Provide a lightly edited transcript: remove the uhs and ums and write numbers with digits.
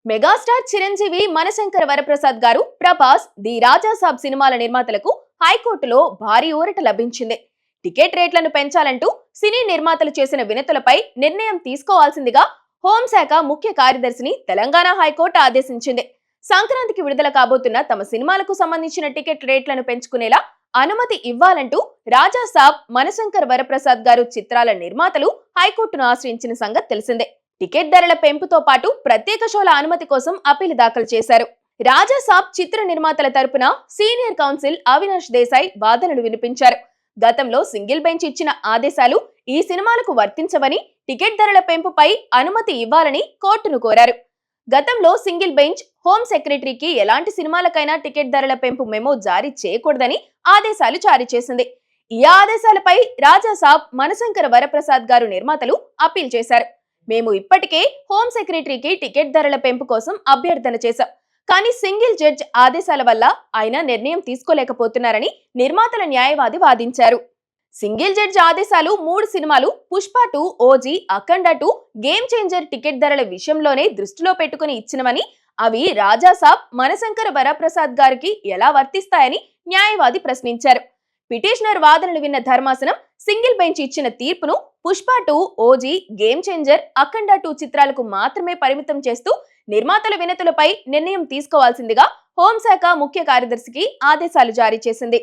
Megastar Chiranjeevi మనశంకర Varaprasad గారు Prabhas the రాజా సాబ్ సినిమాల నిర్మాతలకు హైకోర్టులో భారీ ఊరట లభించింది. టికెట్ రేట్లను పెంచాలంటూ సినీ నిర్మాతలు చేసిన వినతులపై నిర్ణయం తీసుకోవాల్సిందిగా హోంశాఖ ముఖ్య కార్యదర్శిని తెలంగాణ హైకోర్టు ఆదేశించింది. సంక్రాంతికి విడుదల కాబోతున్న తమ సినిమాలకు సంబంధించిన టికెట్ రేట్లను పెంచుకునేలా అనుమతి ఇవ్వాలంటూ రాజా సాబ్, మనశంకర్ వరప్రసాద్ గారు చిత్రాల నిర్మాతలు హైకోర్టును ఆశ్రయించిన సంగతి తెలిసిందే. టికెట్ ధరల పెంపుతో పాటు ప్రత్యేక షోల అనుమతి కోసం అప్పీలు దాఖలు చేశారు. రాజా సాబ్ చిత్ర నిర్మాతల తరపున సీనియర్ కౌన్సిల్ అవినాష్ దేశాయ్ వాదనలు వినిపించారు. గతంలో సింగిల్ బెంచ్ ఇచ్చిన ఆదేశాలు ఈ సినిమాలకు వర్తించవని, టికెట్ ధరల పెంపుపై అనుమతి ఇవ్వాలని కోర్టును కోరారు. గతంలో సింగిల్ బెంచ్ హోం సెక్రటరీకి ఎలాంటి సినిమాలకైనా టికెట్ ధరల పెంపు మెమో జారీ చేయకూడదని ఆదేశాలు జారీ చేసింది. ఈ ఆదేశాలపై రాజా సాబ్, మనశంకర వరప్రసాద్ గారు నిర్మాతలు అప్పీల్ చేశారు. మేము ఇప్పటికే హోం సెక్రటరీకి టికెట్ ధరల పెంపు కోసం అభ్యర్థన చేశాం. కానీ సింగిల్ జడ్జ్ ఆదేశాల వల్ల ఆయన నిర్ణయం తీసుకోలేకపోతున్నారని నిర్మాతల న్యాయవాది వాదించారు. సింగిల్ జడ్జ్ ఆదేశాలు 3 సినిమాలు పుష్ప 2, ఓజీ, అఖండ 2, గేమ్ చేంజర్ టికెట్ ధరల విషయంలోనే దృష్టిలో పెట్టుకుని ఇచ్చినవని, అవి రాజా సాబ్, మనశంకర వరప్రసాద్ గారికి ఎలా వర్తిస్తాయని న్యాయవాది ప్రశ్నించారు. పిటిషనర్ వాదనలు విన్న ధర్మాసనం సింగిల్ బెంచ్ ఇచ్చిన తీర్పును పుష్ప 2, ఓజీ, గేమ్ చేంజర్, అఖండ 2 చిత్రాలకు మాత్రమే పరిమితం చేస్తూ నిర్మాతల వినతులపై నిర్ణయం తీసుకోవాల్సిందిగా హోంశాఖ ముఖ్య కార్యదర్శికి ఆదేశాలు జారీ చేసింది.